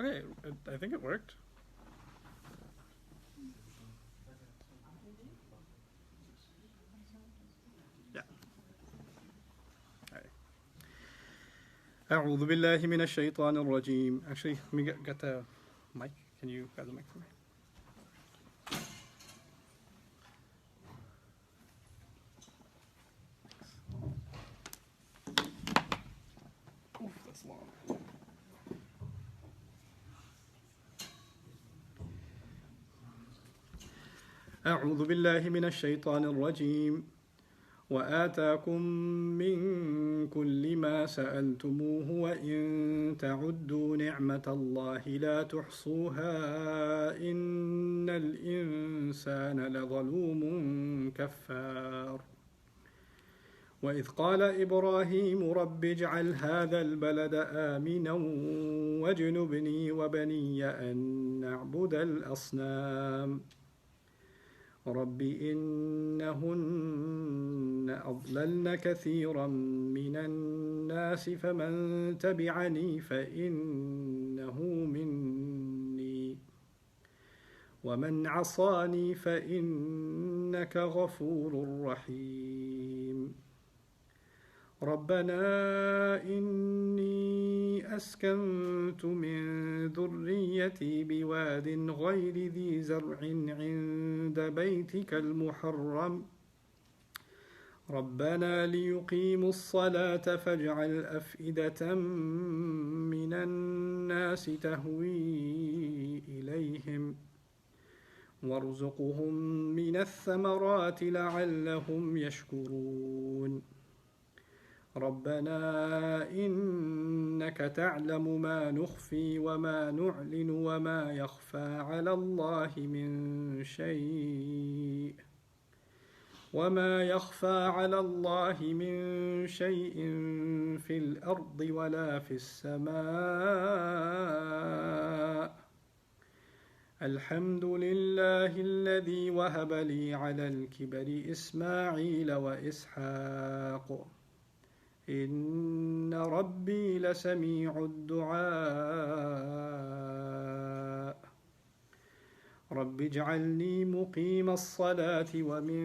Okay, I think it worked. Yeah. All right. أعوذ بالله من الشيطان الرجيم. Actually, let me get the mic. Can you grab the mic for me? Oof, that's long. أعوذ بالله من الشيطان الرجيم. وآتاكم من كل ما سألتموه وإن تعدوا نعمة الله لا تحصوها إن الإنسان لظلوم كفار. وإذ قال إبراهيم رب اجعل هذا البلد آمنا واجنبني وبني أن نعبد الأصنام رب إنهن أضللن كثيرا من الناس فمن تبعني فإنه مني ومن عصاني فإنك غفور رحيم. ربنا إني أسكنت من ذريتي بواد غير ذي زرع عند بيتك المحرم ربنا ليقيموا الصلاة فاجعل أفئدة من الناس تهوي إليهم وارزقهم من الثمرات لعلهم يشكرون. ربنا إنك تعلم ما نخفي وما نعلن وما يخفى على الله من شيء في الأرض ولا في السماء الحمد لله الذي وهب لي على الكبر إسماعيل وإسحاق إن ربي لسميع الدعاء. رب اجعلني مقيم الصلاة ومن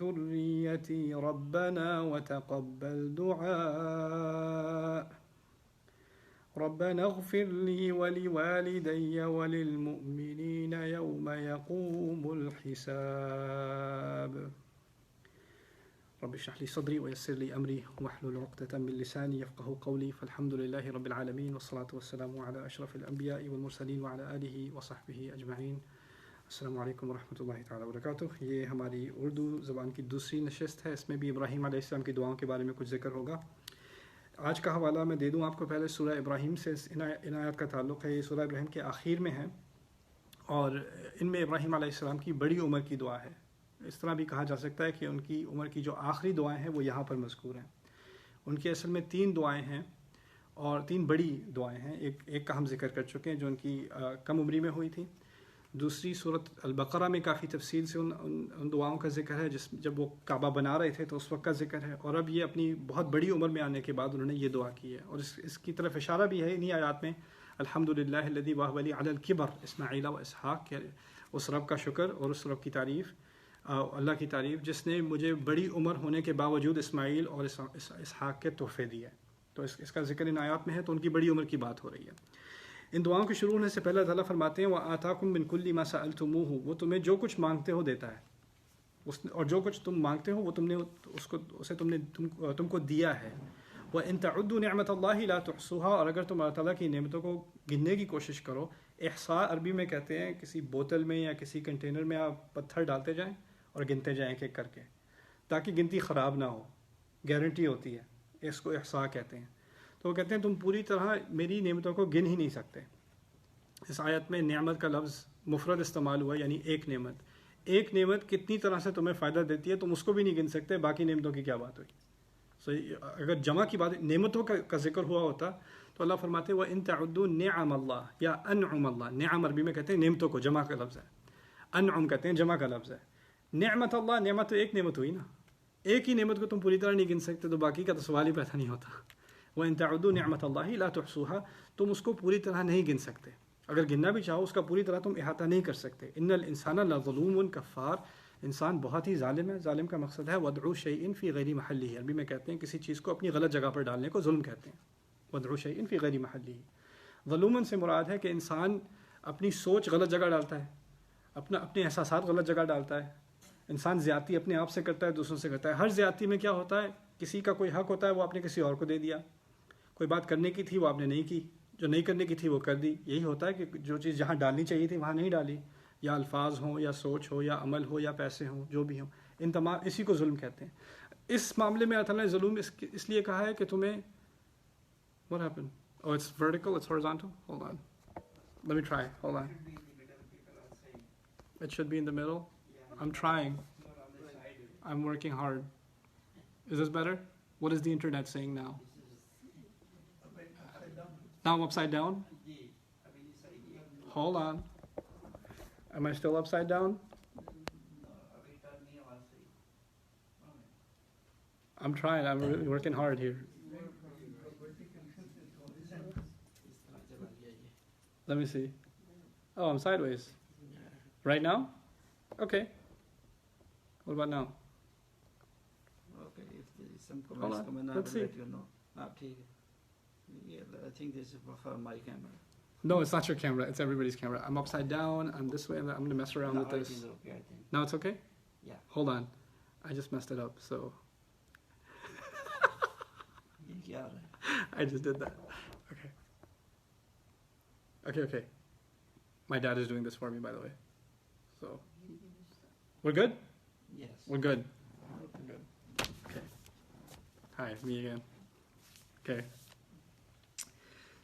ذريتي ربنا وتقبل دعاء. ربنا اغفر لي ولوالدي وللمؤمنين يوم يقوم الحساب. رب اشرح لي صدري ويسر لي أمري واحلل عقدة من لساني يفقهوا قولي. فالحمد لله رب العالمين والصلاة والسلام على أشرف الأنبياء والمرسلين وعلى آله وصحبه أجمعين. السلام علیکم ورحمۃ اللہ تعالیٰ وبرکاتہ. یہ ہماری اردو زبان کی دوسری نشست ہے. اس میں بھی ابراہیم علیہ السلام کی دعاؤں کے بارے میں کچھ ذکر ہوگا. آج کا حوالہ میں دے دوں آپ کو. پہلے سورہ ابراہیم سے ان آیات کا تعلق ہے. یہ سورہ ابراہیم کے آخر میں ہے اور ان میں ابراہیم علیہ السلام کی بڑی عمر کی دعا ہے. اس طرح بھی کہا جا سکتا ہے کہ ان کی عمر کی جو آخری دعائیں ہیں وہ یہاں پر مذکور ہیں. ان کی اصل میں 3 دعائیں ہیں اور 3 بڑی دعائیں ہیں. ایک کا ہم ذکر کر چکے ہیں جو ان کی کم عمری میں ہوئی تھی. دوسری صورت البقرہ میں کافی تفصیل سے ان دعاؤں کا ذکر ہے جب وہ کعبہ بنا رہے تھے تو اس وقت کا ذکر ہے. اور اب یہ اپنی بہت بڑی عمر میں آنے کے بعد انہوں نے یہ دعا کی ہے اور اس کی طرف اشارہ بھی ہے انہی آیات میں. الحمدللہ الذی وہب لی علی الکبر اسماعیل و اسحاق. اس رب کا شکر اور اس رب کی تعریف، اللہ کی تعریف جس نے مجھے بڑی عمر ہونے کے باوجود اسماعیل اور اسحاق کے تحفے دیے. تو اس کا ذکر ان آیات میں ہے. تو ان کی بڑی عمر کی بات ہو رہی ہے. ان دعاؤں کے شروع ہونے سے پہلے اللہ فرماتے ہیں وَآتَاكُم مِّن كُلِّ مَا سَأَلْتُمُوهُ. وہ تمہیں جو کچھ مانگتے ہو دیتا ہے اور جو کچھ تم مانگتے ہو وہ تم کو دیا ہے. وَإِن تَعُدُّوا نِعْمَةَ اللَّهِ لَا تُحْصُوهَا. اور اگر تم اللہ تعالیٰ کی نعمتوں کو گننے کی کوشش کرو. احصاء عربی میں کہتے ہیں کسی بوتل میں یا کسی کنٹینر میں آپ پتھر ڈالتے جائیں اور گنتے جائیں ایک ایک کر کے تاکہ گنتی خراب نہ ہو. گارنٹی ہوتی ہے. اس کو احصاء کہتے ہیں. تو وہ کہتے ہیں تم پوری طرح میری نعمتوں کو گن ہی نہیں سکتے. اس آیت میں نعمت کا لفظ مفرد استعمال ہوا یعنی ایک نعمت. ایک نعمت کتنی طرح سے تمہیں فائدہ دیتی ہے تم اس کو بھی نہیں گن سکتے. باقی نعمتوں کی کیا بات ہوئی. اگر جمع کی بات نعمتوں کا ذکر ہوا ہوتا تو اللہ فرماتے ہیں وَإِن تَعُدُّوا نِعَمَ اللَّهِ یا أَنْعُمَ اللَّهِ. نعم عربی میں کہتے ہیں نعمتوں کو، جمع کا لفظ ہے. انعم کہتے ہیں جمع کا لفظ ہے. نعمت اللہ، نعمت تو ایک نعمت ہوئی نا. ایک ہی نعمت کو تم پوری طرح نہیں گن سکتے تو باقی کا تو سوال ہی پیدا نہیں ہوتا. وَإِن تَعُدُّوا نِعْمَةَ اللَّهِ لَا تُحْصُوهَا، تم اس کو پوری طرح نہیں گن سکتے، اگر گننا بھی چاہو اس کا پوری طرح تم احاطہ نہیں کر سکتے. ان الانسان لظلوم کفار، انسان بہت ہی ظالم ہے. ظالم کا مقصد ہے وَدْعُوا شَيْءٍ فِي غَيْرِ مَحَلِّهِ، عربی میں کہتے ہیں کسی چیز کو اپنی غلط جگہ پر ڈالنے کو ظلم کہتے ہیں. وَدْعُوا شَيْءٍ فِي غَيْرِ مَحَلِّهِ، ظلوماً سے مراد ہے کہ انسان اپنی سوچ غلط جگہ ڈالتا ہے، اپنے احساسات غلط جگہ ڈالتا ہے. انسان زیادتی اپنے آپ سے کرتا ہے، دوسروں سے کرتا ہے. ہر زیادتی میں کیا ہوتا ہے، کسی کا کوئی حق ہوتا ہے وہ آپ نے کسی اور کو دے دیا، کوئی بات کرنے کی تھی وہ آپ نے نہیں کی، جو نہیں کرنے کی تھی وہ کر دی. یہی ہوتا ہے کہ جو چیز جہاں ڈالنی چاہیے تھی وہاں نہیں ڈالی، یا الفاظ ہوں یا سوچ ہو یا عمل ہو یا پیسے ہوں، جو بھی ہوں، ان تمام اسی کو ظلم کہتے ہیں. اس معاملے میں اللہ تعالیٰ نے ظلم اس لیے کہا ہے کہ تمہیں what happened? Oh, it's vertical, it's horizontal? Hold on. Let me try. Hold on. It should be in the middle? I'm trying. I'm working hard. Is this better? What is the internet saying now? Now I'm upside down? Hold on. Am I still upside down? I'm trying. I'm really working hard here. Let me see. Oh, I'm sideways. Right now? Okay. What about now? Okay, if there is some Hold comments on. coming out, Let's I'll see. let you know. Yeah, I think this is for my camera. No, it's not your camera. It's everybody's camera. I'm upside down. I'm this way. I'm going to mess around with I this. think okay, I think. Now it's okay? Yeah. Hold on. I just messed it up, so Yeah, right. I just did that. Okay. My dad is doing this for me, by the way. So, we're good? Yes. We're good. Okay. Hi, me again. Okay.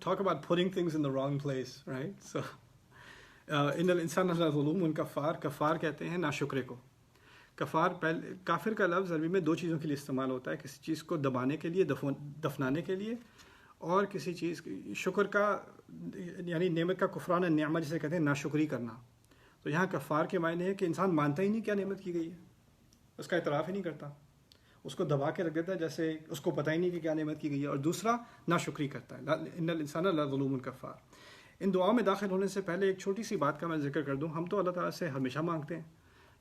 Talk about putting things in the wrong place, right? So, إن الإنسان لظلوم کفار. کفار کہتے ہیں ناشکرے کو. کافر کا لفظ عربی میں دو چیزوں کے لیے استعمال ہوتا ہے، کسی چیز کو دبانے کے لیے، دفنانے کے لیے، اور کسی چیز شکر کا یعنی نعمت کا کفران نعمت جسے کہتے ہیں ناشکری کرنا. تو یہاں کفار کے معنی ہے کہ انسان مانتا ہی نہیں کیا نعمت کی گئی ہے، اس کا اعتراف ہی نہیں کرتا، اس کو دبا کے رکھ دیتا ہے جیسے اس کو پتہ ہی نہیں کہ کیا نعمت کی گئی ہے. اور دوسرا ناشکری کرتا ہے. ان الانسان لظلوم کفار. ان دعاؤں میں داخل ہونے سے پہلے ایک چھوٹی سی بات کا میں ذکر کر دوں. ہم تو اللہ تعالیٰ سے ہمیشہ مانگتے ہیں،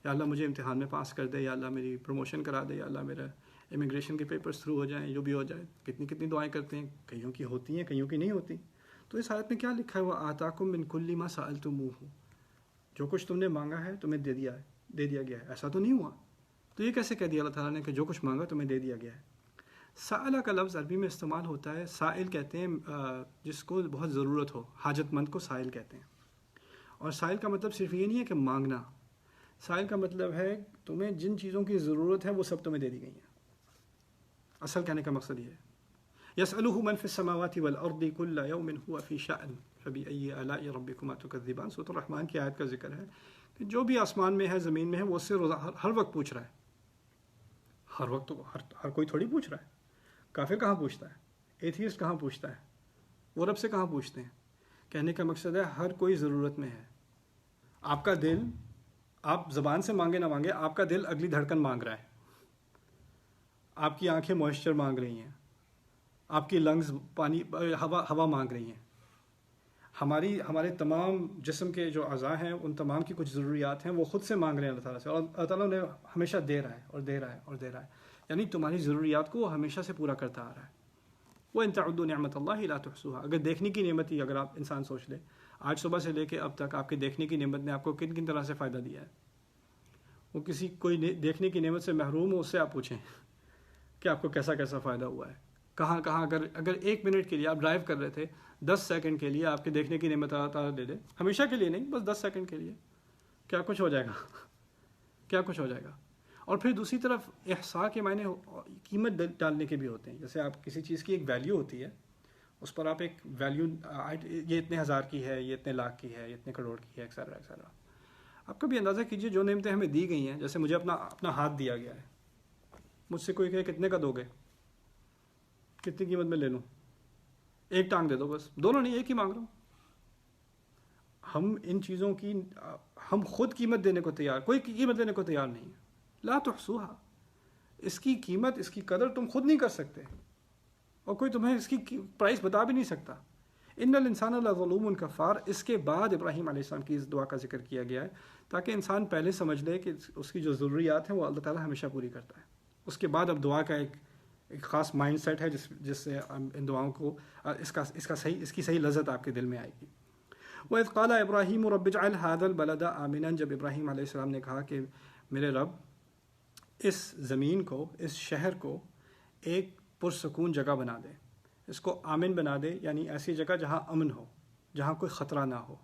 یا اللہ مجھے امتحان میں پاس کر دے، یا اللہ میری پروموشن کرا دے، یا اللہ میرا امیگریشن کے پیپرز تھرو ہو جائیں، جو بھی ہو جائے. کتنی دعائیں کرتے ہیں، کئیوں کی ہوتی ہیں، کئیوں کی نہیں ہوتی. تو اس آیت میں کیا لکھا ہے؟ وَآتَاكُم مِّن كُلِّ مَا سَأَلْتُمُوهُ. جو کچھ تم نے مانگا ہے تمہیں دے دیا گیا ہے. ایسا تو نہیں ہوا. تو یہ کیسے کہہ دیا اللہ تعالیٰ نے کہ جو کچھ مانگا تمہیں دے دیا گیا ہے؟ سائلہ کا لفظ عربی میں استعمال ہوتا ہے، سائل کہتے ہیں جس کو بہت ضرورت ہو، حاجت مند کو سائل کہتے ہیں. اور سائل کا مطلب صرف یہ نہیں ہے کہ مانگنا. سائل کا مطلب ہے تمہیں جن چیزوں کی ضرورت ہے وہ سب تمہیں دے دی گئی ہیں. اصل کہنے کا مقصد یہ ہے. يَسْأَلُهُ مَنْ فِي السَّمَاوَاتِ وَالْأَرْضِ كُلَّ يَوْمٍ هُوَ فِي شَأْنٍ فَبِأَيِّ آلَاءِ رَبِّكُمَا تُكَذِّبَانِ. سورۃ الرحمن کی آیت کا ذکر ہے کہ جو بھی آسمان میں ہے، زمین میں ہے، وہ اس سے ہر وقت پوچھ رہا ہے. ہر وقت تو ہر کوئی تھوڑی پوچھ رہا ہے. کافر کہاں پوچھتا ہے؟ ایتھیسٹ کہاں پوچھتا ہے؟ وہ رب سے کہاں پوچھتے ہیں؟ کہنے کا مقصد ہے ہر کوئی ضرورت میں ہے. آپ کا دل، آپ زبان سے مانگے نہ مانگے، آپ کا دل اگلی دھڑکن مانگ رہا ہے. آپ کی آنکھیں موئسچر مانگ رہی ہیں، آپ کی لنگز پانی ہوا مانگ رہی ہیں. ہمارے تمام جسم کے جو اعضاء ہیں ان تمام کی کچھ ضروریات ہیں وہ خود سے مانگ رہے ہیں اللہ تعالیٰ سے. اور اللہ تعالیٰ نے ہمیشہ دے رہا ہے اور دے رہا ہے اور دے رہا ہے. یعنی تمہاری ضروریات کو وہ ہمیشہ سے پورا کرتا آ رہا ہے. وَإِن تَعُدُّوا نِعْمَةَ اللَّهِ لَا تُحْصُوهَا. اگر دیکھنے کی نعمت ہی اگر آپ انسان سوچ لے، آج صبح سے لے کے اب تک آپ کے دیکھنے کی نعمت نے آپ کو کن طرح سے فائدہ دیا ہے. وہ کوئی دیکھنے کی نعمت سے محروم ہو، اس سے آپ پوچھیں کہ آپ کو کیسا فائدہ ہوا ہے. کہاں اگر 1 منٹ کے لیے آپ ڈرائیو کر رہے تھے، 10 سیکنڈ کے لیے آپ کے دیکھنے کی نعمت اللہ تعالیٰ دے دے، ہمیشہ کے لیے نہیں، بس 10 سیکنڈ کے لیے، کیا کچھ ہو جائے گا. کیا کچھ ہو جائے گا. اور پھر دوسری طرف احصاء کے معنی قیمت ڈالنے کے بھی ہوتے ہیں. جیسے آپ کسی چیز کی ایک ویلیو ہوتی ہے، اس پر آپ ایک ویلیو، یہ اتنے ہزار کی ہے، یہ اتنے لاکھ کی ہے، یہ اتنے کروڑ کی ہے، ایکسیٹرا ایکسیٹرا. آپ کبھی اندازہ کیجئے جو نعمتیں ہمیں دی گئی ہیں، جیسے مجھے اپنا ہاتھ دیا گیا ہے، مجھ سے کوئی کہے کتنے کا دو گے، کتنی قیمت میں لے لوں؟ ایک ٹانگ دے دو بس. دونوں نہیں، ایک ہی مانگ رہا ہوں. ہم ان چیزوں کی ہم خود قیمت دینے کو تیار، کوئی قیمت دینے کو تیار نہیں ہے. لا تحصوها. اس کی قیمت، اس کی قدر تم خود نہیں کر سکتے، اور کوئی تمہیں اس کی پرائس بتا بھی نہیں سکتا. ان الانسان لظلوم کفار. اس کے بعد ابراہیم علیہ السلام کی اس دعا کا ذکر کیا گیا ہے تاکہ انسان پہلے سمجھ لے کہ اس کی جو ضروریات ہیں وہ اللہ تعالیٰ ہمیشہ پوری کرتا ہے. اس کے بعد اب دعا کا ایک خاص مائنڈ سیٹ ہے جس سے ان دعاؤں کو اس کی صحیح لذت آپ کے دل میں آئے گی. وَإِذْ قَالَ إِبْرَاهِيمُ رَبِّ اجْعَلْ هَذَا الْبَلَدَ آمِنًا. جب ابراہیم علیہ السلام نے کہا کہ میرے رب اس زمین کو، اس شہر کو ایک پرسکون جگہ بنا دے، اس کو آمن بنا دے، یعنی ایسی جگہ جہاں امن ہو، جہاں کوئی خطرہ نہ ہو.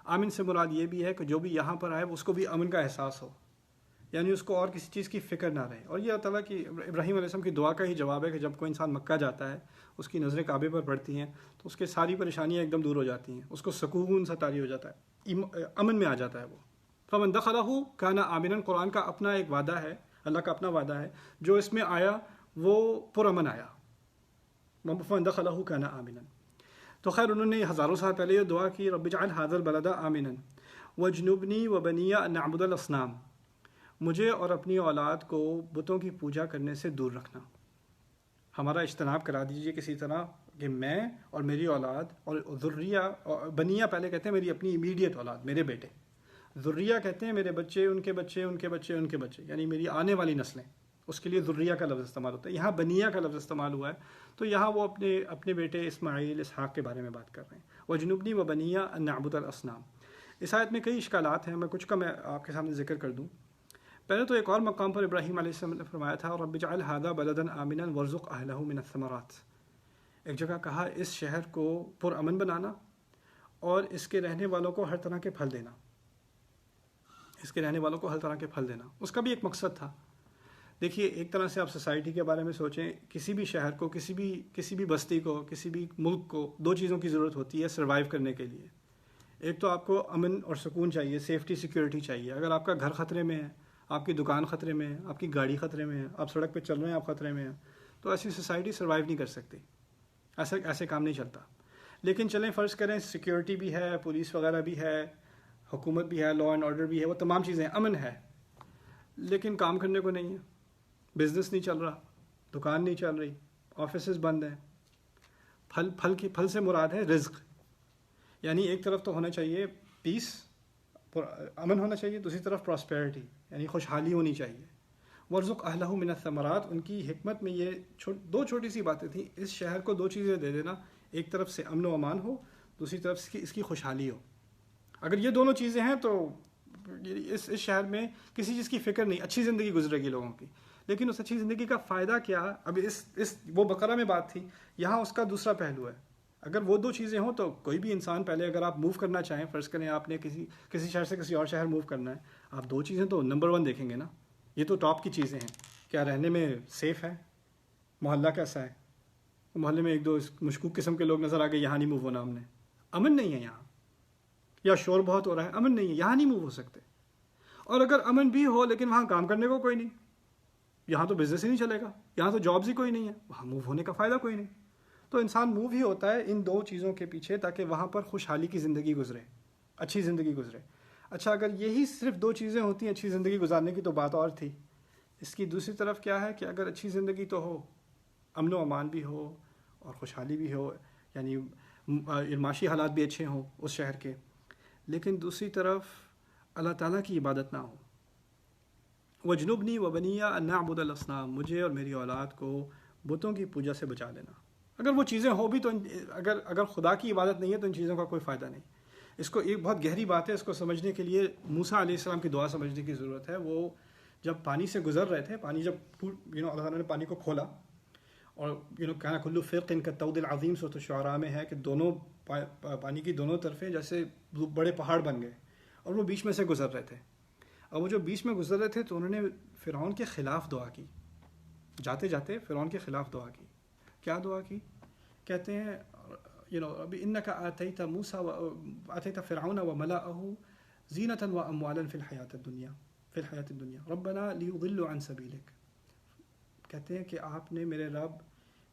آمن سے مراد یہ بھی ہے کہ جو بھی یہاں پر آئے اس کو بھی امن کا احساس ہو، یعنی اس کو اور کسی چیز کی فکر نہ رہے. اور یہ اللہ تعالیٰ کی ابراہیم علیہ السلام کی دعا کا ہی جواب ہے کہ جب کوئی انسان مکہ جاتا ہے، اس کی نظریں کعبے پر پڑتی ہیں تو اس کے ساری پریشانیاں ایک دم دور ہو جاتی ہیں، اس کو سکون سا طاری ہو جاتا ہے، امن میں آ جاتا ہے وہ. فمن دخلہ کان آمنا. قرآن کا اپنا ایک وعدہ ہے، اللہ کا اپنا وعدہ ہے، جو اس میں آیا وہ پرامن آیا. فمن دخلہ کان آمنا. تو خیر انہوں نے ہزاروں سال پہلے یہ دعا کی، رب اجعل ھذا البلد آمنا واجنبنی وبنی ان نعبد الاصنام. مجھے اور اپنی اولاد کو بتوں کی پوجا کرنے سے دور رکھنا. ہمارا اجتناب کرا دیجیے کسی طرح کہ میں اور میری اولاد اور ذریہ، بنیہ پہلے کہتے ہیں میری اپنی امیڈیٹ اولاد، میرے بیٹے، ذریہ کہتے ہیں میرے بچے، ان کے بچے، ان کے بچے، ان کے بچے، یعنی میری آنے والی نسلیں. اس کے لیے ذریہ کا لفظ استعمال ہوتا ہے. یہاں بنیہ کا لفظ استعمال ہوا ہے تو یہاں وہ اپنے بیٹے اسماعیل، اسحاق کے بارے میں بات کر رہے ہیں. وجنبنی وبنی ان نعبد الاصنام. اس آیت میں کئی اشکالات ہیں، میں کچھ کا میں آپ کے سامنے ذکر کر دوں. پہلے تو ایک اور مقام پر ابراہیم علیہ السلام نے فرمایا تھا رب اجعل ھذا بلدا آمنا وارزق اہلہ من الثمرات. ایک جگہ کہا اس شہر کو پرامن بنانا اور اس کے رہنے والوں کو ہر طرح کے پھل دینا. اس کے رہنے والوں کو ہر طرح کے پھل دینا، اس کا بھی ایک مقصد تھا. دیکھیے ایک طرح سے آپ سوسائٹی کے بارے میں سوچیں، کسی بھی شہر کو، کسی بھی بستی کو، کسی بھی ملک کو دو چیزوں کی ضرورت ہوتی ہے سروائیو کرنے کے لیے. ایک تو آپ کو امن اور سکون چاہیے، سیفٹی، سیکیورٹی چاہیے. اگر آپ کا گھر خطرے میں ہے، آپ کی دکان خطرے میں ہے، آپ کی گاڑی خطرے میں ہے، آپ سڑک پہ چل رہے ہیں آپ خطرے میں ہیں، تو ایسی سوسائٹی سروائیو نہیں کر سکتی. ایسے کام نہیں چلتا. لیکن چلیں فرض کریں سیکیورٹی بھی ہے، پولیس وغیرہ بھی ہے، حکومت بھی ہے، لا اینڈ آرڈر بھی ہے، وہ تمام چیزیں ہیں، امن ہے، لیکن کام کرنے کو نہیں ہے، بزنس نہیں چل رہا، دکان نہیں چل رہی، آفیسز بند ہیں. پھل سے مراد ہے رزق. یعنی ایک طرف تو ہونا چاہیے پیس، امن ہونا چاہیے، دوسری طرف پراسپیرٹی یعنی خوشحالی ہونی چاہیے. وارزق اہلہ من الثمرات. ان کی حکمت میں یہ دو چھوٹی سی باتیں تھیں. اس شہر کو دو چیزیں دے دینا، ایک طرف سے امن و امان ہو، دوسری طرف سے اس کی خوشحالی ہو. اگر یہ دونوں چیزیں ہیں تو اس شہر میں کسی چیز کی فکر نہیں، اچھی زندگی گزرے گی لوگوں کی. لیکن اس اچھی زندگی کا فائدہ کیا؟ اب وہ بقرہ میں بات تھی، یہاں اس کا دوسرا پہلو ہے. اگر وہ دو چیزیں ہوں تو کوئی بھی انسان پہلے اگر آپ موو کرنا چاہیں، فرض کریں آپ نے کسی شہر سے کسی اور شہر موو کرنا ہے، آپ دو چیزیں تو نمبر 1 دیکھیں گے نا. یہ تو ٹاپ کی چیزیں ہیں. کیا رہنے میں سیف ہے؟ محلہ کیسا ہے؟ محلے میں ایک دو مشکوک قسم کے لوگ نظر آ گئے، یہاں نہیں موو ہونا ہم نے. امن نہیں ہے یہاں، یا شور بہت ہو رہا ہے، امن نہیں ہے، یہاں نہیں موو ہو سکتے. اور اگر امن بھی ہو لیکن وہاں کام کرنے کو کوئی نہیں، یہاں تو بزنس ہی نہیں چلے گا، یہاں تو جابز ہی کوئی نہیں ہے، وہاں موو ہونے کا فائدہ کوئی نہیں. تو انسان موو ہی ہوتا ہے ان دو چیزوں کے پیچھے تاکہ وہاں پر خوشحالی کی زندگی گزرے، اچھی زندگی گزرے. اچھا اگر یہی صرف دو چیزیں ہوتی ہیں اچھی زندگی گزارنے کی تو بات اور تھی. اس کی دوسری طرف کیا ہے کہ اگر اچھی زندگی تو ہو، امن و امان بھی ہو اور خوشحالی بھی ہو، یعنی معاشی حالات بھی اچھے ہوں اس شہر کے، لیکن دوسری طرف اللہ تعالیٰ کی عبادت نہ ہو. وجنبنی وبنی ان نعبد الاصنام. مجھے اور میری اولاد کو بتوں کی پوجا سے بچا لینا. اگر وہ چیزیں ہو بھی تو اگر خدا کی عبادت نہیں ہے تو ان چیزوں کا کوئی فائدہ نہیں. اس کو ایک بہت گہری بات ہے، اس کو سمجھنے کے لیے موسیٰ علیہ السلام کی دعا سمجھنے کی ضرورت ہے. وہ جب پانی سے گزر رہے تھے، پانی جب اللہ تعالیٰ نے پانی کو کھولا اور کہنا کلو فرق ان کا تود العظیم، سورۃ الشعراء میں ہے کہ دونوں پانی کی دونوں طرفیں جیسے بڑے پہاڑ بن گئے اور وہ بیچ میں سے گزر رہے تھے. اور وہ جو بیچ میں گزر رہے تھے تو انہوں نے فرعون کے خلاف دعا کی، جاتے جاتے فرعون کے خلاف دعا کی. کیا دعا کی؟ کہتے ہیں انک آتیت موسیٰ آتیت فرعون وملأہ زینۃ واموالا فی الحیاۃ الدنیا ربنا لیضلوا عن سبیلک. کہتے ہیں کہ آپ نے میرے رب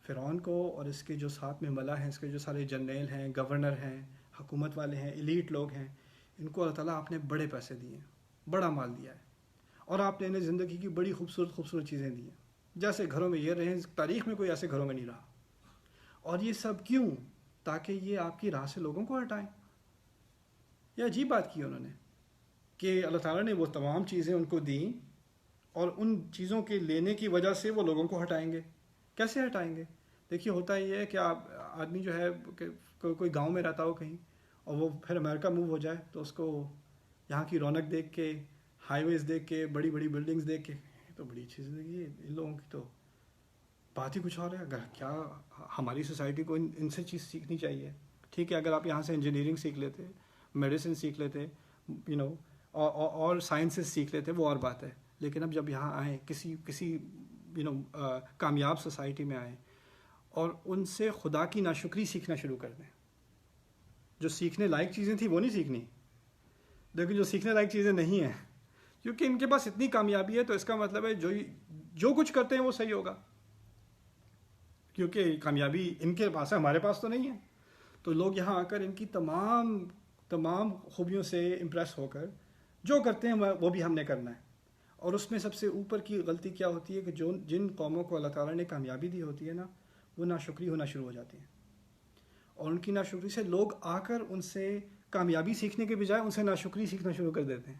فرعون کو اور اس کے جو ساتھ میں ملا ہیں، اس کے جو سارے جرنیل ہیں، گورنر ہیں، حکومت والے ہیں، ایلیٹ لوگ ہیں، ان کو اللہ تعالیٰ آپ نے بڑے پیسے دیے ہیں، بڑا مال دیا ہے، اور آپ نے انہیں زندگی کی بڑی خوبصورت چیزیں دی ہیں، جیسے گھروں میں یہ رہے ہیں، تاریخ میں کوئی ایسے گھروں میں نہیں رہا. اور یہ سب کیوں؟ تاکہ یہ آپ کی راہ سے لوگوں کو ہٹائیں. یہ عجیب بات کی انہوں نے کہ اللہ تعالیٰ نے وہ تمام چیزیں ان کو دیں اور ان چیزوں کے لینے کی وجہ سے وہ لوگوں کو ہٹائیں گے. کیسے ہٹائیں گے؟ دیکھیے ہوتا یہ ہے کہ آدمی جو ہے کوئی گاؤں میں رہتا ہو کہیں اور وہ پھر امریکہ موو ہو جائے تو اس کو یہاں کی رونق دیکھ کے، ہائی ویز دیکھ کے، بڑی بڑی بلڈنگز دیکھ کے تو بڑی اچھی زندگی ہے. ان لوگوں کی تو بات ہی کچھ اور ہے. اگر کیا ہماری سوسائٹی کو ان سے چیز سیکھنی چاہیے. ٹھیک ہے، اگر آپ یہاں سے انجینئرنگ سیکھ لیتے، میڈیسن سیکھ لیتے، اور سائنسز سیکھ لیتے، وہ اور بات ہے. لیکن اب جب یہاں آئیں، کسی کامیاب سوسائٹی میں آئیں اور ان سے خدا کی ناشکری سیکھنا شروع کر دیں. جو سیکھنے لائق چیزیں تھیں وہ نہیں سیکھنی، لیکن جو سیکھنے لائق چیزیں نہیں ہیں کیونکہ ان کے پاس اتنی کامیابی ہے تو اس کا مطلب ہے جو کچھ کرتے ہیں وہ صحیح ہوگا، کیونکہ کامیابی ان کے پاس ہے، ہمارے پاس تو نہیں ہے. تو لوگ یہاں آ کر ان کی تمام خوبیوں سے امپریس ہو کر جو کرتے ہیں وہ بھی ہم نے کرنا ہے. اور اس میں سب سے اوپر کی غلطی کیا ہوتی ہے کہ جن قوموں کو اللہ تعالیٰ نے کامیابی دی ہوتی ہے نا، وہ ناشکری ہونا شروع ہو جاتی ہیں. اور ان کی ناشکری سے لوگ آ کر ان سے کامیابی سیکھنے کے بجائے ان سے ناشکری سیکھنا شروع کر دیتے ہیں.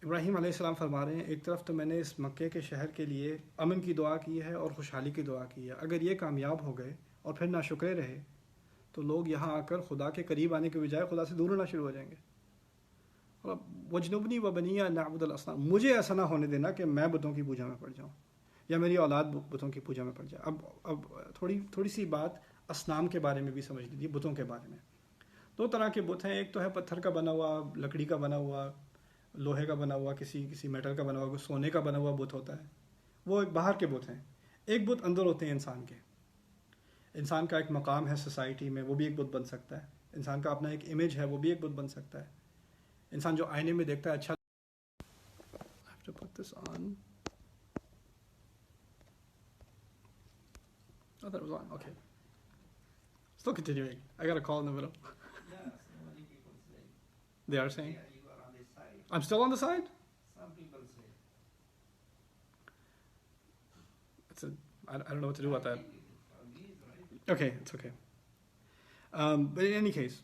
ابراہیم علیہ السلام فرما رہے ہیں، ایک طرف تو میں نے اس مکے کے شہر کے لیے امن کی دعا کی ہے اور خوشحالی کی دعا کی ہے. اگر یہ کامیاب ہو گئے اور پھر ناشکرے رہے تو لوگ یہاں آ کر خدا کے قریب آنے کے بجائے خدا سے دور ہونا شروع ہو جائیں گے. وجنبنی و بنی نعبد الاصنام، مجھے ایسا نہ ہونے دینا کہ میں بتوں کی پوجا میں پڑ جاؤں یا میری اولاد بتوں کی پوجا میں پڑ جائے. اب تھوڑی سی بات اصنام کے بارے میں بھی سمجھ لیجیے. بتوں کے بارے میں 2 طرح کے بت ہیں. ایک تو ہے پتھر کا بنا ہوا، لکڑی کا بنا ہوا، لوہے کا بنا ہوا، کسی میٹل کا بنا ہوا، سونے کا بنا ہوا بت ہوتا ہے. وہ ایک باہر کے بت ہیں. ایک بت اندر ہوتے ہیں انسان کے. انسان کا ایک مقام ہے سوسائٹی میں، وہ بھی ایک بت بن سکتا ہے. انسان کا اپنا ایک امیج ہے، وہ بھی ایک بت بن سکتا ہے. انسان جو آئینے میں دیکھتا ہے اچھا Still continuing. I got a call in the middle. Yeah, so many people say. They are saying, Yeah, you are on this side. I'm still on the side? Some people say. I don't know what to do about that. For me, it's right. Okay, it's okay. But in any case,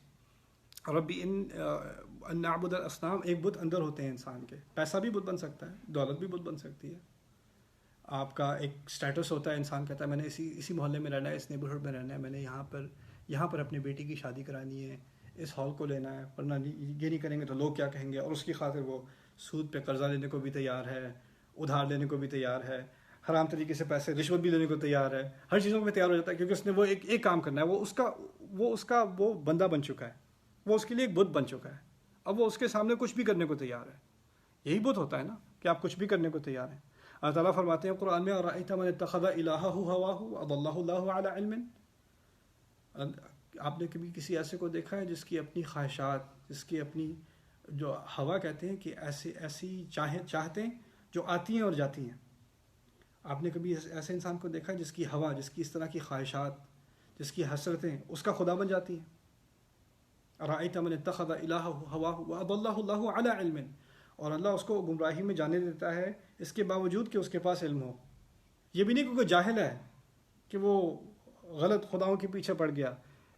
ربی ان نعبد الاصنام، ایک بت اندر ہوتے ہیں انسان کے. پیسہ بھی بت بن سکتا ہے، دولت بھی بت بن سکتی ہے. آپ کا ایک سٹیٹس ہوتا ہے، انسان کہتا ہے میں نے اسی محلے میں رہنا ہے، اس نیبرہڈ میں رہنا ہے، میں نے یہاں پر اپنی بیٹی کی شادی کرانی ہے، اس ہال کو لینا ہے، ورنہ یہ نہیں کریں گے تو لوگ کیا کہیں گے. اور اس کی خاطر وہ سود پہ قرضہ لینے کو بھی تیار ہے، ادھار لینے کو بھی تیار ہے، حرام طریقے سے پیسے رشوت بھی لینے کو تیار ہے، ہر چیزوں پہ تیار ہو جاتا ہے کیونکہ اس نے وہ ایک کام کرنا ہے. وہ بندہ بن چکا ہے، وہ اس کے لیے ایک بت بن چکا ہے. اب وہ اس کے سامنے کچھ بھی کرنے کو تیار ہے. یہی بت ہوتا ہے نا کہ آپ کچھ بھی کرنے کو تیار ہیں. اللہ تعالیٰ فرماتے ہیں قرآن میں، اَرَأَيْتَ مَنِ اتَّخَذَ إِلَٰهَهُ هَوَاهُ أَضَلَّهُ اللَّهُ عَلَىٰ عِلْمٍ. آپ نے کبھی کسی ایسے کو دیکھا ہے جس کی اپنی خواہشات، جس کی اپنی جو ہوا کہتے ہیں کہ ایسی چاہتیں جو آتی ہیں اور جاتی ہیں. آپ نے کبھی ایسے انسان کو دیکھا جس کی ہوا، جس کی اس طرح کی خواہشات، جس کی حسرتیں اس کا خدا بن جاتی ہیں؟ اَرَأَيْتَ مَنِ اتَّخَذَ إِلَٰهَهُ هَوَاهُ وَأَضَلَّهُ اللَّهُ عَلَىٰ عِلْمٍ. اور اللہ اس کو گمراہی میں جانے دیتا ہے اس کے باوجود کہ اس کے پاس علم ہو. یہ بھی نہیں کہ کوئی جاہل ہے کہ وہ غلط خداؤں کے پیچھے پڑ گیا،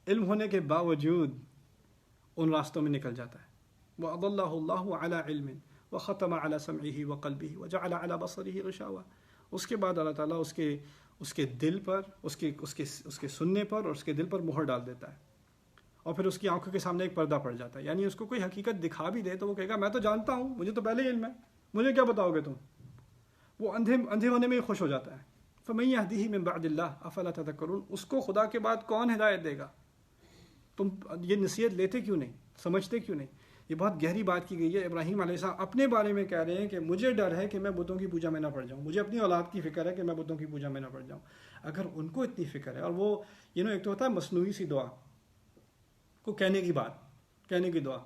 علم ہونے کے باوجود ان راستوں میں نکل جاتا ہے. وَأَضَلَّهُ اللَّهُ عَلَىٰ عِلْمٍ وَخَتَمَ عَلَىٰ سَمْعِهِ وَقَلْبِهِ وَجَعَلَ عَلَىٰ بَصَرِهِ غِشَاوَةً. اس کے بعد اللہ تعالیٰ اس کے دل پر، اس کے سننے پر اور اس کے دل پر مہر ڈال دیتا ہے، اور پھر اس کی آنکھوں کے سامنے ایک پردہ پڑ جاتا ہے. یعنی اس کو کوئی حقیقت دکھا بھی دے تو وہ کہے گا میں تو جانتا ہوں، مجھے تو پہلے ہی علم ہے، مجھے کیا بتاؤ گے تم. وہ اندھے ہونے میں ہی خوش ہو جاتا ہے. فَمَن يَهْدِهِ مِن بَعْدِ اللَّهِ أَفَلَا تَذَكَّرُونَ. اس کو خدا کے بعد کون ہدایت دے گا؟ تم یہ نصیحت لیتے کیوں نہیں، سمجھتے کیوں نہیں؟ یہ بہت گہری بات کی گئی ہے. ابراہیم علیہ السلام اپنے بارے میں کہہ رہے ہیں کہ مجھے ڈر ہے کہ میں بتوں کی پوجا میں نہ پڑ جاؤں، مجھے اپنی اولاد کی فکر ہے کہ میں بتوں کی پوجا میں نہ پڑ جاؤں. اگر ان کو اتنی فکر ہے، اور وہ ایک تو ہوتا ہے مصنوعی سی دعا کو کہنے کی دعا،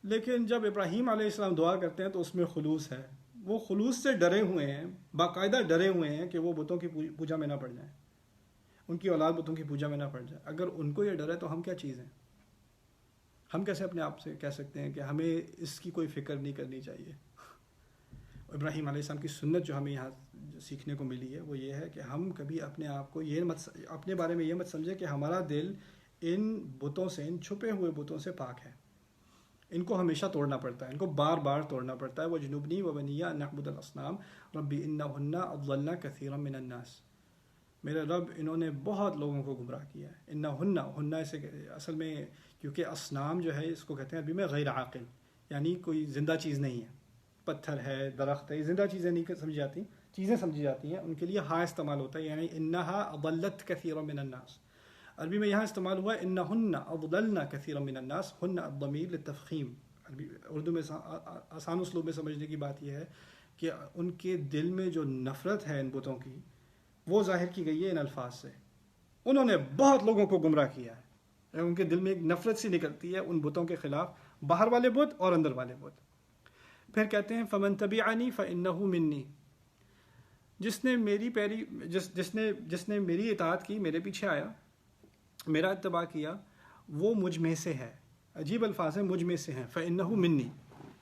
لیکن جب ابراہیم علیہ السلام دعا کرتے ہیں تو اس میں خلوص ہے. وہ خلوص سے ڈرے ہوئے ہیں، باقاعدہ ڈرے ہوئے ہیں کہ وہ بتوں کی پوجا میں نہ پڑ جائیں، ان کی اولاد بتوں کی پوجا میں نہ پڑ جائے. اگر ان کو یہ ڈر ہے تو ہم کیا چیز ہیں؟ ہم کیسے اپنے آپ سے کہہ سکتے ہیں کہ ہمیں اس کی کوئی فکر نہیں کرنی چاہیے؟ ابراہیم علیہ السلام کی سنت جو ہمیں یہاں سیکھنے کو ملی ہے وہ یہ ہے کہ ہم کبھی اپنے آپ کو اپنے بارے میں یہ مت سمجھے کہ ہمارا دل ان بتوں سے، ان چھپے ہوئے بتوں سے پاک ہے. ان کو ہمیشہ توڑنا پڑتا ہے، ان کو بار بار توڑنا پڑتا ہے. وَجْنُبْنِي وَبَنِيَّ أَن نَعْبُدَ الْأَصْنَامَ رَبِّ إِنَّهُنَّ أَضْلَلْنَ كَثِيرًا مِنَ النَّاسِ. میرے رب انہوں نے بہت لوگوں کو گمراہ کیا ہے. ہنّا سے اصل میں کیونکہ اصنام جو ہے اس کو کہتے ہیں عربی میں غیر عاقل، یعنی کوئی زندہ چیز نہیں ہے. پتھر ہے، درخت ہے، یہ زندہ چیزیں نہیں سمجھی جاتی، چیزیں سمجھی جاتی ہیں. ان کے لیے ہاں استعمال ہوتا ہے، یعنی انها اضلت كثيرا من الناس. عربی میں یہاں استعمال ہوا ہے انهن اضللن كثيرا من الناس. ہن الضمیر للتفخیم. اردو میں آسان اسلوب میں سمجھنے کی بات یہ ہے کہ ان کے دل میں جو نفرت ہے ان بتوں کی وہ ظاہر کی گئی ہے ان الفاظ سے. انہوں نے بہت لوگوں کو گمراہ کیا ہے. ان کے دل میں ایک نفرت سی نکلتی ہے ان بتوں کے خلاف، باہر والے بت اور اندر والے بت. پھر کہتے ہیں فمن تبعنی فانہ منی. جس نے میری جس نے میری اطاعت کی، میرے پیچھے آیا، میرا اتباع کیا، وہ مجھ میں سے ہے. عجیب الفاظ ہیں، مجھ میں سے ہیں. فانہ منی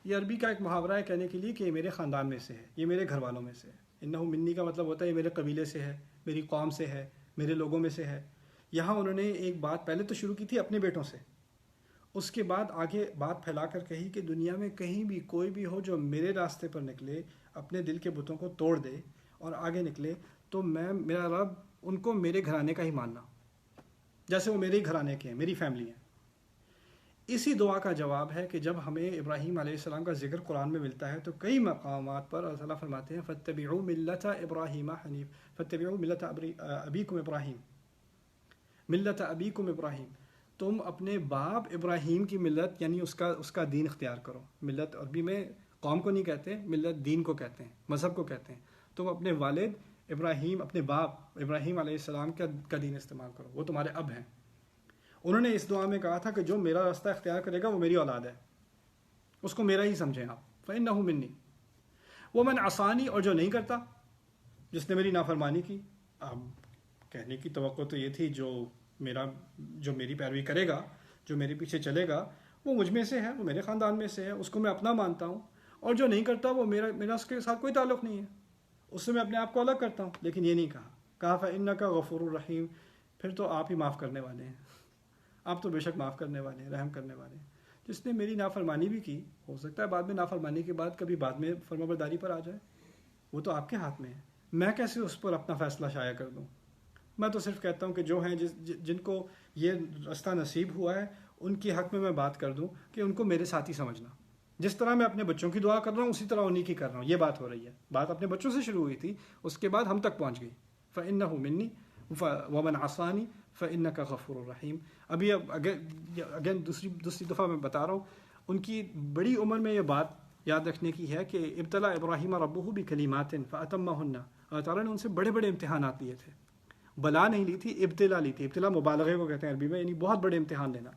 یہ عربی کا ایک محاورہ ہے کہنے کے لیے کہ یہ میرے خاندان میں سے ہے، یہ میرے گھر والوں میں سے ہے. انہ منی کا مطلب ہوتا ہے یہ میرے قبیلے سے ہے، میری قوم سے ہے، میرے لوگوں میں سے ہے. یہاں انہوں نے ایک بات پہلے تو شروع کی تھی اپنے بیٹوں سے، اس کے بعد آگے بات پھیلا کر کہی کہ دنیا میں کہیں بھی کوئی بھی ہو جو میرے راستے پر نکلے، اپنے دل کے بتوں کو توڑ دے اور آگے نکلے، تو میرا رب ان کو میرے گھرانے کا ہی ماننا، جیسے وہ میرے ہی گھرانے کے ہیں، میری فیملی ہیں. اسی دعا کا جواب ہے کہ جب ہمیں ابراہیم علیہ السلام کا ذکر قرآن میں ملتا ہے تو کئی مقامات پر اللہ تعالیٰ فرماتے ہیں فَاتَّبِعُوا مِلَّةَ إِبْرَاهِيمَ حَنِيفًا. فَاتَّبِعُوا مِلَّةَ أَبِيكُمْ إِبْرَاهِيمَ. ملت ابیکم ابراہیم، تم اپنے باپ ابراہیم کی ملت یعنی اس کا دین اختیار کرو. ملت عربی میں قوم کو نہیں کہتے، ملت دین کو کہتے ہیں، مذہب کو کہتے ہیں. تم اپنے والد ابراہیم، اپنے باپ ابراہیم علیہ السلام کا دین استعمال کرو، وہ تمہارے اب ہیں. انہوں نے اس دعا میں کہا تھا کہ جو میرا راستہ اختیار کرے گا وہ میری اولاد ہے، اس کو میرا ہی سمجھیں آپ. فإنہ منی. ومن عصانی، اور جو نہیں کرتا، جس نے میری نافرمانی کی. اب کہنے کی توقع تو یہ تھی جو میری پیروی کرے گا، جو میرے پیچھے چلے گا، وہ مجھ میں سے ہے، وہ میرے خاندان میں سے ہے، اس کو میں اپنا مانتا ہوں. اور جو نہیں کرتا وہ میرا اس کے ساتھ کوئی تعلق نہیں ہے، اس سے میں اپنے آپ کو الگ کرتا ہوں. لیکن یہ نہیں کہا فإنک غفور الرحیم. پھر تو آپ ہی معاف کرنے والے ہیں، آپ تو بے شک معاف کرنے والے ہیں، رحم کرنے والے ہیں. جس نے میری نافرمانی بھی کی، ہو سکتا ہے بعد میں نافرمانی کے بعد کبھی بعد میں فرمانبرداری پر آ جائے، وہ تو آپ کے ہاتھ میں ہے. میں کیسے اس پر اپنا فیصلہ شائع کر دوں؟ میں تو صرف کہتا ہوں کہ جو ہیں جن کو یہ رستہ نصیب ہوا ہے ان کی حق میں میں بات کر دوں کہ ان کو میرے ساتھی سمجھنا. جس طرح میں اپنے بچوں کی دعا کر رہا ہوں اسی طرح انہی کی کر رہا ہوں. یہ بات ہو رہی ہے، بات اپنے بچوں سے شروع ہوئی تھی، اس کے بعد ہم تک پہنچ گئی. فإنہ منی ومن عصانی فإنک غفور الرحیم. ابھی اگین دوسری دفعہ میں بتا رہا ہوں، ان کی بڑی عمر میں یہ بات یاد رکھنے کی ہے کہ ابتلا ابراہیم ربہ بکلمات فأتمہن. اللہ تعالیٰ نے ان سے بڑے بڑے امتحانات لیے تھے. بلا نہیں لی تھی، ابتلا لی تھی. ابتلا مبالغے کو کہتے ہیں عربی میں، یعنی بہت بڑے امتحان لینا.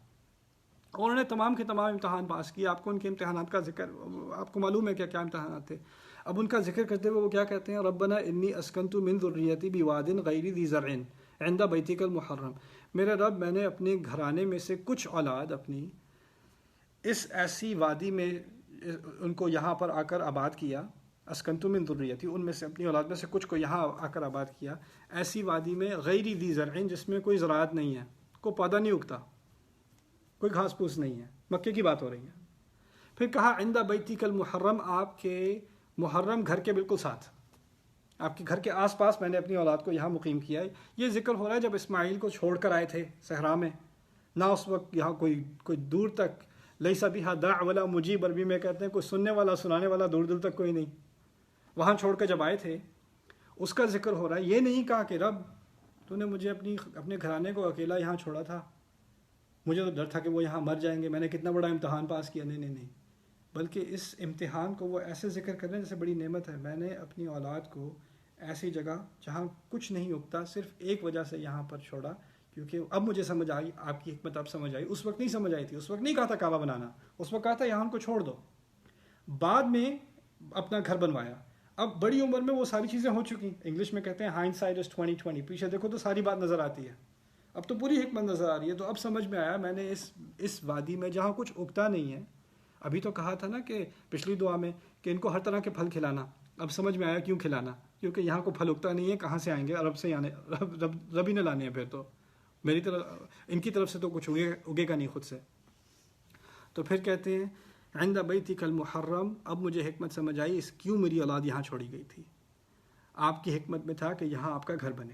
اور انہوں نے تمام کے تمام امتحان پاس کیے. آپ کو ان کے امتحانات کا ذکر، آپ کو معلوم ہے کیا امتحانات تھے. اب ان کا ذکر کرتے ہوئے وہ کیا کہتے ہیں؟ ربنا انی اسکنت من ذریتی بواد غیر ذی زرع عند بیتک المحرم. میرے رب، میں نے اپنے گھرانے میں سے کچھ اولاد اپنی اس ایسی وادی میں ان کو یہاں پر آ کر آباد کیا. اسکنت من ذریتی، ان میں سے اپنی اولاد میں سے کچھ کو یہاں آ کر آباد کیا، ایسی وادی میں غیر ذی زرع، جس میں کوئی زراعت نہیں ہے، کوئی پودا نہیں اگتا، کوئی گھاس پھوس نہیں ہے. مکے کی بات ہو رہی ہے. پھر کہا عند بیتک المحرم، آپ کے محرم گھر کے بالکل ساتھ، آپ کے گھر کے آس پاس میں نے اپنی اولاد کو یہاں مقیم کیا ہے. یہ ذکر ہو رہا ہے جب اسماعیل کو چھوڑ کر آئے تھے صحرا میں. نہ اس وقت یہاں کوئی دور تک لیس بہا داع ولا مجیب، عربی میں کہتے ہیں کوئی سننے والا سنانے والا دور دور تک کوئی نہیں. وہاں چھوڑ کر جب آئے تھے اس کا ذکر ہو رہا ہے. یہ نہیں کہا کہ رب تو نے مجھے اپنے گھرانے کو اکیلا یہاں چھوڑا تھا، مجھے تو ڈر تھا کہ وہ یہاں مر جائیں گے، میں نے کتنا بڑا امتحان پاس کیا. نہیں، بلکہ اس امتحان کو وہ ایسے ذکر کر رہے ہیں جیسے بڑی نعمت ہے. میں نے اپنی اولاد کو ایسی جگہ جہاں کچھ نہیں اگتا صرف ایک وجہ سے یہاں پر چھوڑا، کیونکہ اب مجھے سمجھ آئی، آپ کی حکمت اب سمجھ آئی. اس وقت نہیں سمجھ آئی تھی، اس وقت نہیں کہا تھا کعبہ بنانا، اس وقت کہا تھا یہاں ان کو چھوڑ دو. بعد میں اپنا گھر بنوایا. اب بڑی عمر میں وہ ساری چیزیں ہو چکی. انگلش میں کہتے ہیں ہائنڈسائٹ از 20/20، پیچھے دیکھو تو ساری بات نظر آتی ہے. اب تو پوری حکمت نظر آ رہی ہے. تو اب سمجھ میں آیا، میں نے اس وادی میں جہاں کچھ اگتا نہیں ہے، ابھی تو کہا تھا نا کہ پچھلی دعا میں کہ ان کو ہر طرح کے پھل کھلانا، اب سمجھ میں آیا کیوں کھلانا، کیونکہ یہاں کو پھل اگتا نہیں ہے، کہاں سے آئیں گے؟ عرب سے آنے، رب ہی نے لانے ہیں، پھر تو میری طرف ان کی طرف سے تو کچھ اگے گا نہیں خود سے۔ تو پھر کہتے ہیں عند بیتک المحرم، اب مجھے حکمت سمجھ آئی اس کیوں میری اولاد یہاں چھوڑی گئی تھی۔ آپ کی حکمت میں تھا کہ یہاں آپ کا گھر بنے،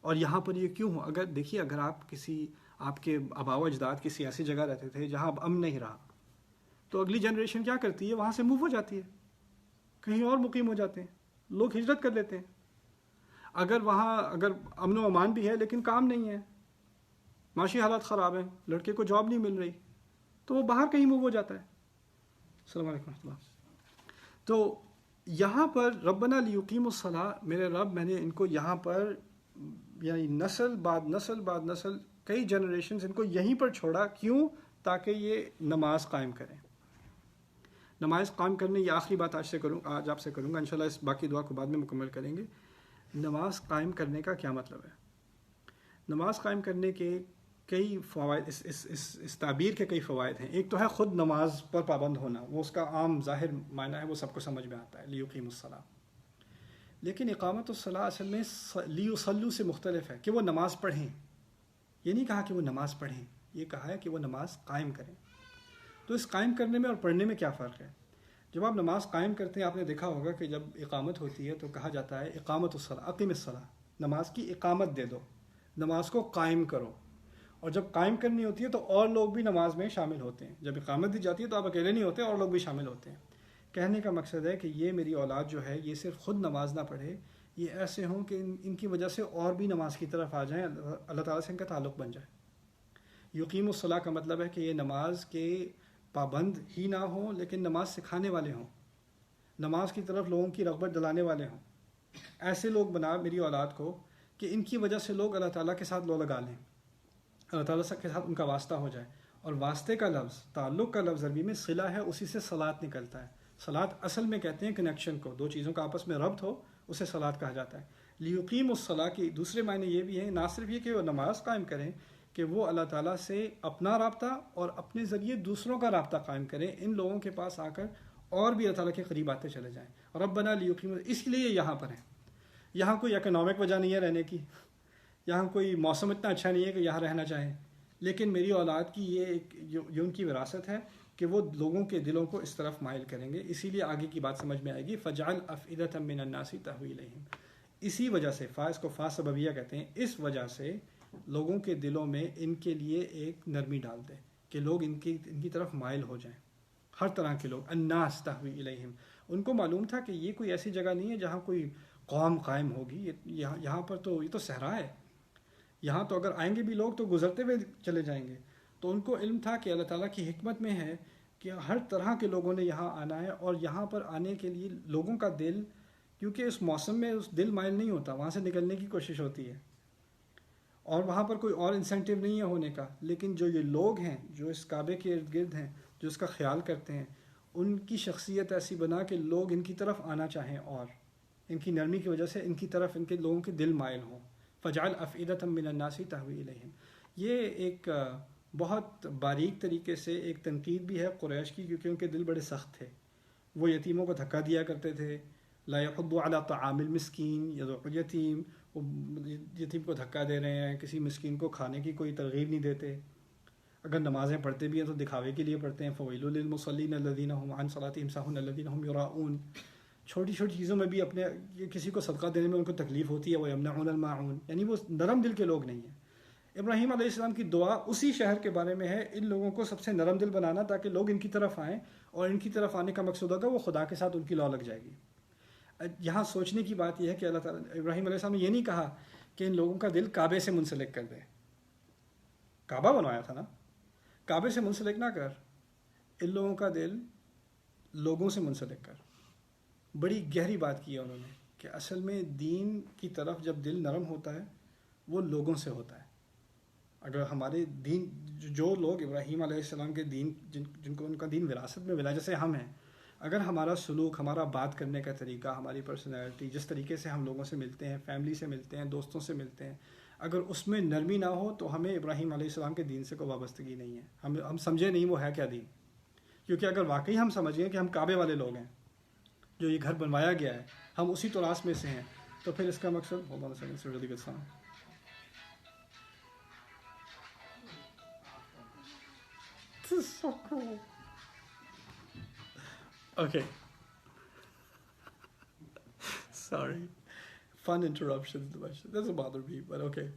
اور یہاں پر یہ کیوں ہو؟ اگر دیکھیے، اگر آپ کے آباء و اجداد کسی ایسی جگہ رہتے تھے جہاں اب امن نہیں رہا، تو اگلی جنریشن کیا کرتی ہے؟ وہاں سے موو ہو جاتی ہے، کہیں اور مقیم ہو جاتے ہیں، لوگ ہجرت کر لیتے ہیں۔ اگر امن و امان بھی ہے لیکن کام نہیں ہے، معاشی حالات خراب ہیں، لڑکے کو جاب نہیں مل رہی، تو وہ باہر کہیں موو ہو جاتا ہے۔ السلام علیکم ورحمۃ اللہ۔ تو یہاں پر ربنا لیقیموا الصلاۃ، میرے رب میں نے ان کو یہاں پر یعنی نسل بعد نسل بعد نسل کئی جنریشنز ان کو یہیں پر چھوڑا، کیوں؟ تاکہ یہ نماز قائم کریں۔ نماز قائم کرنے، یہ آخری بات آج آپ سے کروں گا، انشاءاللہ اس باقی دعا کو بعد میں مکمل کریں گے۔ نماز قائم کرنے کا کیا مطلب ہے؟ نماز قائم کرنے کے کئی فوائد، اس تعبیر کے کئی فوائد ہیں۔ ایک تو ہے خود نماز پر پابند ہونا، وہ اس کا عام ظاہر معنی ہے، وہ سب کو سمجھ میں آتا ہے، لیقیموا الصلاۃ۔ لیکن اقامت الصلاۃ اصل میں لیصلوا سے مختلف ہے، کہ وہ نماز پڑھیں۔ یہ نہیں کہا کہ وہ نماز پڑھیں، یہ کہا ہے کہ وہ نماز قائم کریں۔ تو اس قائم کرنے میں اور پڑھنے میں کیا فرق ہے؟ جب آپ نماز قائم کرتے ہیں، آپ نے دیکھا ہوگا کہ جب اقامت ہوتی ہے تو کہا جاتا ہے اقامت الصلاۃ، اقیم الصلاۃ، نماز کی اقامت دے دو، نماز کو قائم کرو۔ اور جب قائم کرنی ہوتی ہے تو اور لوگ بھی نماز میں شامل ہوتے ہیں۔ جب اقامت دی جاتی ہے تو آپ اکیلے نہیں ہوتے، اور لوگ بھی شامل ہوتے ہیں۔ کہنے کا مقصد ہے کہ یہ میری اولاد جو ہے، یہ صرف خود نماز نہ پڑھے، یہ ایسے ہوں کہ ان کی وجہ سے اور بھی نماز کی طرف آ جائیں، اللہ تعالیٰ سے ان کا تعلق بن جائے۔ یقیم الصلاۃ کا مطلب ہے کہ یہ نماز کے پابند ہی نہ ہوں، لیکن نماز سکھانے والے ہوں، نماز کی طرف لوگوں کی رغبت دلانے والے ہوں۔ ایسے لوگ بنا میری اولاد کو کہ ان کی وجہ سے لوگ اللہ تعالیٰ کے ساتھ لو لگا لیں، اللہ تعالیٰ کے ساتھ ان کا واسطہ ہو جائے۔ اور واسطے کا لفظ، تعلق کا لفظ عربی میں صلہ ہے، اسی سے صلاۃ نکلتا ہے۔ صلاۃ اصل میں کہتے ہیں کنیکشن کو، دو چیزوں کا آپس میں ربط ہو، اسے صلاۃ کہا جاتا ہے۔ لیقیم الصلاۃ کی دوسرے معنی یہ بھی ہیں، نہ صرف یہ کہ وہ نماز قائم کریں، کہ وہ اللہ تعالیٰ سے اپنا رابطہ اور اپنے ذریعے دوسروں کا رابطہ قائم کریں، ان لوگوں کے پاس آ کر اور بھی اللہ تعالیٰ کے قریب آتے چلے جائیں۔ ربنا لیقیم، اس لیے یہاں پر ہیں۔ یہاں کوئی اکنامک وجہ نہیں ہے رہنے کی، یہاں کوئی موسم اتنا اچھا نہیں ہے کہ یہاں رہنا چاہیں، لیکن میری اولاد کی یہ ان کی وراثت ہے کہ وہ لوگوں کے دلوں کو اس طرف مائل کریں گے۔ اسی لیے آگے کی بات سمجھ میں آئے گی، فجعل افئدۃ من الناس تہوی الیہم، اسی وجہ سے، اس کو فا سببیہ کہتے ہیں، اس وجہ سے لوگوں کے دلوں میں ان کے لیے ایک نرمی ڈال دے کہ لوگ ان کی طرف مائل ہو جائیں، ہر طرح کے لوگ، الناس تہوی الیہم۔ ان کو معلوم تھا کہ یہ کوئی ایسی جگہ نہیں ہے جہاں کوئی قوم قائم ہوگی، یہاں پر تو یہ تو صحرا ہے، یہاں تو اگر آئیں گے بھی لوگ تو گزرتے ہوئے چلے جائیں گے۔ تو ان کو علم تھا کہ اللہ تعالیٰ کی حکمت میں ہے کہ ہر طرح کے لوگوں نے یہاں آنا ہے، اور یہاں پر آنے کے لیے لوگوں کا دل، کیونکہ اس موسم میں اس دل مائل نہیں ہوتا، وہاں سے نکلنے کی کوشش ہوتی ہے، اور وہاں پر کوئی اور انسینٹیو نہیں ہے ہونے کا۔ لیکن جو یہ لوگ ہیں جو اس کعبے کے ارد گرد ہیں، جو اس کا خیال کرتے ہیں، ان کی شخصیت ایسی بنا کہ لوگ ان کی طرف آنا چاہیں، اور ان کی نرمی کی وجہ سے ان کی طرف ان کے لوگوں کے دل مائل ہوں۔ فجعل افئدۃ من الناس تہوی الیہم، یہ ایک بہت باریک طریقے سے ایک تنقید بھی ہے قریش کی، کیونکہ ان کے دل بڑے سخت تھے، وہ یتیموں کو دھکا دیا کرتے تھے، لا یحض علی طعام المسکین، یدعو الیتیم، وہ یتیم کو دھکا دے رہے ہیں، کسی مسکین کو کھانے کی کوئی ترغیب نہیں دیتے۔ اگر نمازیں پڑھتے بھی ہیں تو دکھاوے کے لیے پڑھتے ہیں، فویل للمصلین الذین هم عن صلاتهم ساہون الذین هم یراؤون۔ چھوٹی چھوٹی چیزوں میں بھی اپنے کسی کو صدقہ دینے میں ان کو تکلیف ہوتی ہے، وَيَمْنَعُونَ الْمَاعُونَ، یعنی وہ نرم دل کے لوگ نہیں ہیں۔ ابراہیم علیہ السلام کی دعا اسی شہر کے بارے میں ہے، ان لوگوں کو سب سے نرم دل بنانا تاکہ لوگ ان کی طرف آئیں، اور ان کی طرف آنے کا مقصد ہوگا وہ خدا کے ساتھ ان کی لو لگ جائے گی۔ یہاں سوچنے کی بات یہ ہے کہ اللہ تعالیٰ ابراہیم علیہ السلام نے یہ نہیں کہا کہ ان لوگوں کا دل کعبے سے منسلک کر دے، کعبہ بنوایا تھا نا، کعبے سے منسلک نہ کر، ان لوگوں کا دل لوگوں سے منسلک کر۔ بڑی گہری بات کی ہے انہوں نے کہ اصل میں دین کی طرف جب دل نرم ہوتا ہے وہ لوگوں سے ہوتا ہے۔ اگر ہمارے دین، جو لوگ ابراہیم علیہ السلام کے دین، جن کو ان کا دین وراثت میں ملا، جیسے ہم ہیں، اگر ہمارا سلوک، ہمارا بات کرنے کا طریقہ، ہماری پرسنالٹی، جس طریقے سے ہم لوگوں سے ملتے ہیں، فیملی سے ملتے ہیں، دوستوں سے ملتے ہیں، اگر اس میں نرمی نہ ہو تو ہمیں ابراہیم علیہ السلام کے دین سے کوئی وابستگی نہیں ہے، ہم سمجھے نہیں وہ ہے کیا دین۔ کیونکہ اگر واقعی ہم سمجھ گئے کہ ہم کعبے والے لوگ ہیں، جو یہ گھر بنوایا گیا ہے ہم اسی تراث میں سے ہیں، تو پھر اس کا مقصد hold on a second, it's a really good song. This is so cool. Okay. Sorry. Fun interruptions. Doesn't bother me, but okay.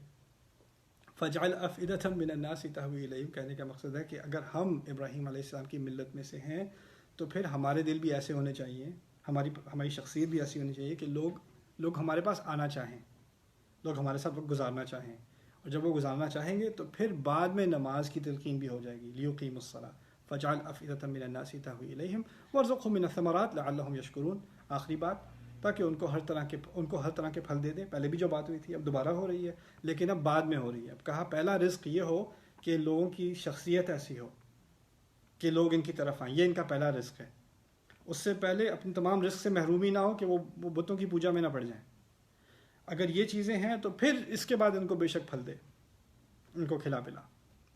فَجْعَلْ أَفْئِدَةً مِّنَ النَّاسِ تَهْوِي إِلَيْهِمْ کہنے کا مقصد ہے کہ اگر ہم ابراہیم علیہ السلام کی ملت میں سے ہیں تو پھر ہمارے دل بھی ایسے ہونے چاہیے، ہماری شخصیت بھی ایسی ہونی چاہیے کہ لوگ ہمارے پاس آنا چاہیں، لوگ ہمارے ساتھ وقت گزارنا چاہیں، اور جب وہ گزارنا چاہیں گے تو پھر بعد میں نماز کی تلقین بھی ہو جائے گی، لِيُقِيمُوا الصَّلَاةَ فَجْعَلْ أَفْئِدَةً مِّنَ النَّاسِ تَهْوِي إِلَيْهِمْ وَارْزُقْهُم مِّنَ الثَّمَرَاتِ لَعَلَّهُمْ يَشْكُرُونَ. آخری بات، تاکہ ان کو ہر طرح کے پھل دے دے. پہلے بھی جو بات ہوئی تھی اب دوبارہ ہو رہی ہے، لیکن اب بعد میں ہو رہی ہے. اب کہا پہلا رزق یہ ہو کہ لوگوں کی شخصیت ایسی ہو کہ لوگ ان کی طرف آئیں، یہ ان کا پہلا رزق ہے. اس سے پہلے اپنے تمام رزق سے محرومی نہ ہو کہ وہ بتوں کی پوجا میں نہ پڑ جائیں. اگر یہ چیزیں ہیں تو پھر اس کے بعد ان کو بے شک پھل دے، ان کو کھلا پلا.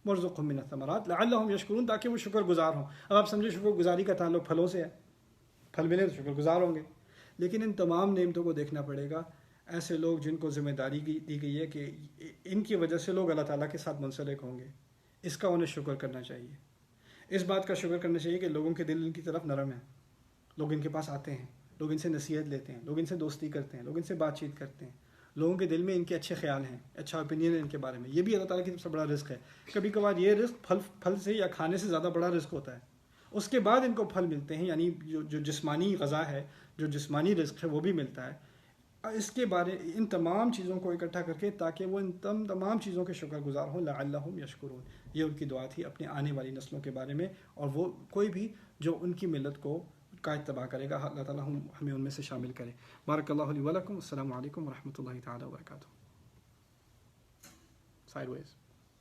وَارْزُقْهُم مِّنَ الثَّمَرَاتِ لَعَلَّهُمْ يَشْكُرُونَ تاکہ وہ شکر گزار ہوں. اب آپ سمجھے شکر گزاری کا تعلق پھلوں سے ہے، پھل ملے تو شکر گزار ہوں گے. لیکن ان تمام نعمتوں کو دیکھنا پڑے گا. ایسے لوگ جن کو ذمہ داری دی گئی ہے کہ ان کی وجہ سے لوگ اللہ تعالیٰ کے ساتھ منسلک ہوں گے، اس کا انہیں شکر کرنا چاہیے. اس بات کا شکر کرنا چاہیے کہ لوگوں کے دل ان کی طرف نرم ہیں، لوگ ان کے پاس آتے ہیں، لوگ ان سے نصیحت لیتے ہیں، لوگ ان سے دوستی کرتے ہیں، لوگ ان سے بات چیت کرتے ہیں، لوگوں کے دل میں ان کے اچھے خیال ہیں، اچھا اوپینین ہے ان کے بارے میں. یہ بھی اللہ تعالیٰ کی طرف سے بڑا رزق ہے. کبھی کبھار یہ رزق پھل سے یا کھانے سے زیادہ بڑا رزق ہوتا ہے. اس کے بعد ان کو پھل ملتے ہیں، یعنی جو جسمانی غذا ہے، جو جسمانی رزق ہے وہ بھی ملتا ہے. اس کے بارے ان تمام چیزوں کو اکٹھا کر کے تاکہ وہ ان تمام چیزوں کے شکر گزار ہوں. لعلہم یشکرون، یہ ان کی دعا تھی اپنے آنے والی نسلوں کے بارے میں. اور وہ کوئی بھی جو ان کی ملت کو کا اتباع کرے گا، اللہ تعالیٰ ہمیں ان میں سے شامل کرے. بارک اللہ لی ولکم. السلام علیکم ورحمۃ اللہ تعالیٰ وبرکاتہ. سائڈ ویز.